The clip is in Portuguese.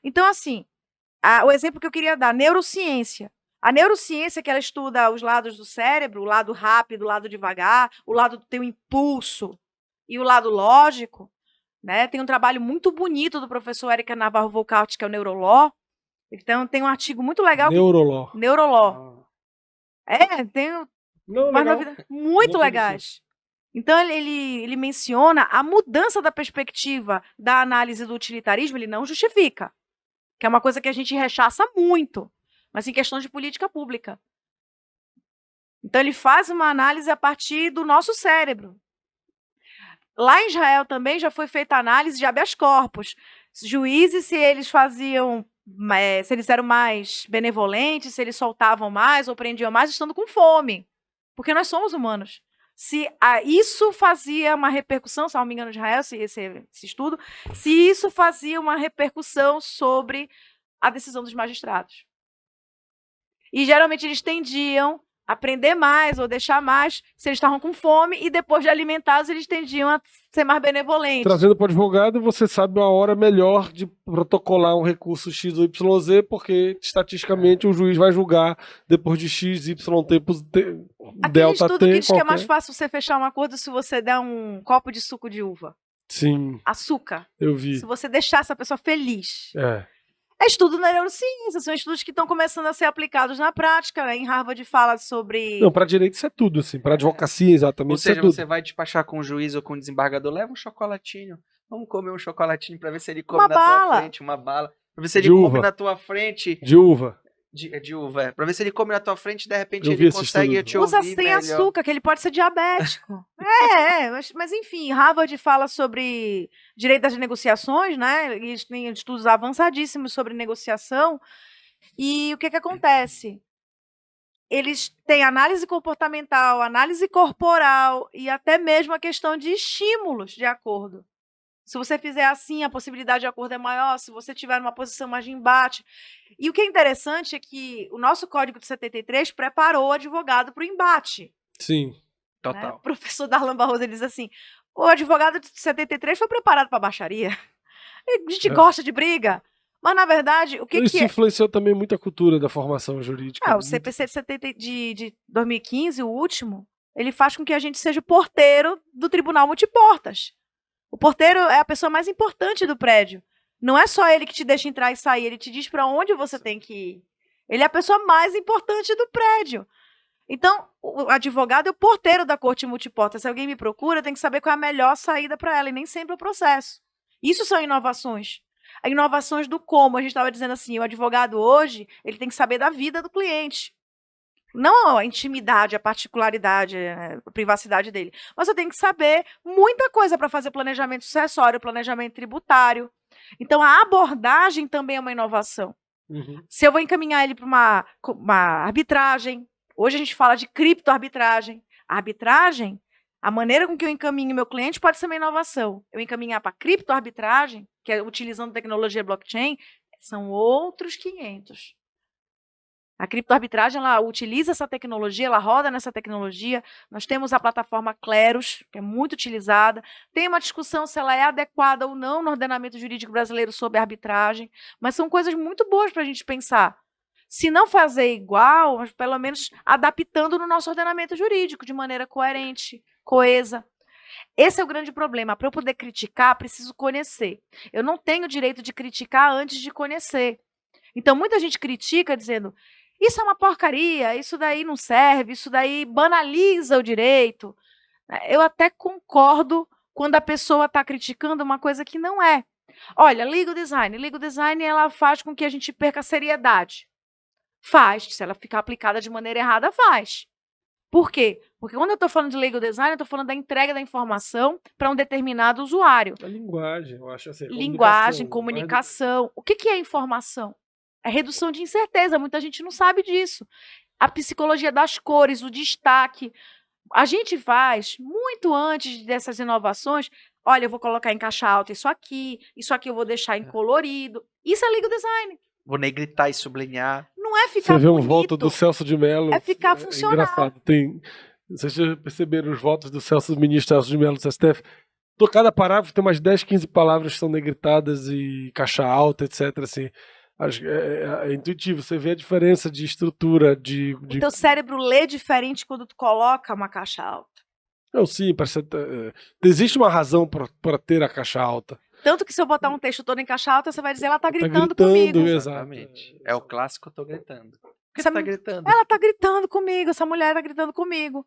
Então, assim, o exemplo que eu queria dar, neurociência. A neurociência que ela estuda os lados do cérebro, o lado rápido, o lado devagar, o lado do teu impulso e o lado lógico, né? Tem um trabalho muito bonito do professor Érica Navarro Volcart, que é o Neuroló. Então, tem um artigo muito legal. Neuroló. Neuroló. Tem umas legal. novidades muito Não legais. Então, ele menciona a mudança da perspectiva da análise do utilitarismo, ele não justifica, que é uma coisa que a gente rechaça muito, mas em questão de política pública. Então, ele faz uma análise a partir do nosso cérebro. Lá em Israel também já foi feita a análise de habeas corpus. Juízes, se eles faziam, se eles eram mais benevolentes, se eles soltavam mais ou prendiam mais, estando com fome. Porque nós somos humanos. Se isso fazia uma repercussão, se não me engano, de Israel, esse estudo, se isso fazia uma repercussão sobre a decisão dos magistrados. E geralmente eles tendiam a prender mais ou deixar mais se eles estavam com fome, e depois de alimentados eles tendiam a ser mais benevolentes. Trazendo para o advogado, você sabe uma hora melhor de protocolar um recurso X ou YZ, porque estatisticamente o juiz vai julgar depois de X, Y tempos, Aquele estudo que diz que é mais fácil você fechar um acordo se você der um copo de suco de uva. Sim. Açúcar. Eu vi. Se você deixar essa pessoa feliz. É estudo na neurociência, são estudos que estão começando a ser aplicados na prática, né? Em Harvard fala sobre... Não, para direito isso é tudo, assim, para advocacia exatamente. Ou seja, isso é você vai despachar com o juiz ou com o desembargador, leva um chocolatinho, vamos comer um chocolatinho para ver se ele come tua frente, uma bala, para ver se ele come na tua frente. De uva. De uva, para ver se ele come na tua frente e de repente ele consegue te ouvir. Usa sem açúcar, que ele pode ser diabético. Mas enfim, Harvard fala sobre direito das negociações, né? E eles têm estudos avançadíssimos sobre negociação. E o que acontece? Eles têm análise comportamental, análise corporal e até mesmo a questão de estímulos de acordo. Se você fizer assim, a possibilidade de acordo é maior, se você tiver numa posição mais de embate. E o que é interessante é que o nosso Código de 73 preparou o advogado para o embate. Sim, total. Né? O professor Darlan Barroso diz assim, o advogado de 73 foi preparado para a baixaria. A gente gosta de briga. Mas, na verdade, o que isso influenciou também muito a cultura da formação jurídica. O CPC de 2015, o último, ele faz com que a gente seja o porteiro do tribunal multiportas. O porteiro é a pessoa mais importante do prédio. Não é só ele que te deixa entrar e sair, ele te diz para onde você tem que ir. Ele é a pessoa mais importante do prédio. Então, o advogado é o porteiro da corte multiporta. Se alguém me procura, tem que saber qual é a melhor saída para ela, e nem sempre o processo. Isso são inovações. Inovações do como. A gente estava dizendo assim, o advogado hoje, ele tem que saber da vida do cliente. Não a intimidade, a particularidade, a privacidade dele. Mas você tem que saber muita coisa para fazer planejamento sucessório, planejamento tributário. Então, a abordagem também é uma inovação. Se eu vou encaminhar ele para uma arbitragem, hoje a gente fala de criptoarbitragem. A arbitragem, a maneira com que eu encaminho meu cliente pode ser uma inovação. Eu encaminhar para criptoarbitragem, que é utilizando tecnologia blockchain, são outros 500. A criptoarbitragem, ela utiliza essa tecnologia, ela roda nessa tecnologia. Nós temos a plataforma Cleros, que é muito utilizada. Tem uma discussão se ela é adequada ou não no ordenamento jurídico brasileiro sobre a arbitragem, mas são coisas muito boas para a gente pensar. Se não fazer igual, mas pelo menos adaptando no nosso ordenamento jurídico, de maneira coerente, coesa. Esse é o grande problema. Para eu poder criticar, preciso conhecer. Eu não tenho o direito de criticar antes de conhecer. Então, muita gente critica dizendo... Isso é uma porcaria, isso daí não serve, isso daí banaliza o direito. Eu até concordo quando a pessoa está criticando uma coisa que não é. Olha, legal design ela faz com que a gente perca a seriedade. Faz, se ela ficar aplicada de maneira errada, faz. Por quê? Porque quando eu estou falando de legal design, eu estou falando da entrega da informação para um determinado usuário. A linguagem, eu acho assim. Linguagem, comunicação. O que é informação? É redução de incerteza, muita gente não sabe disso. A psicologia das cores, o destaque. A gente faz, muito antes dessas inovações, olha, eu vou colocar em caixa alta isso aqui eu vou deixar em colorido. Isso é legal design. Vou negritar e sublinhar. Não é ficar bonito. Você vê um voto do Celso de Mello. É ficar funcional. Engraçado. Vocês já perceberam os votos do ministro Celso de Mello do STF? Cada parágrafo tem umas 10, 15 palavras que são negritadas e caixa alta, etc. Assim. É intuitivo, você vê a diferença de estrutura, O teu cérebro lê diferente quando tu coloca uma caixa alta. Não, sim, existe uma razão para ter a caixa alta. Tanto que se eu botar um texto todo em caixa alta, você vai dizer, ela tá gritando comigo. Exatamente. É o clássico, eu tô gritando. Por que você tá gritando? Ela tá gritando comigo, essa mulher tá gritando comigo.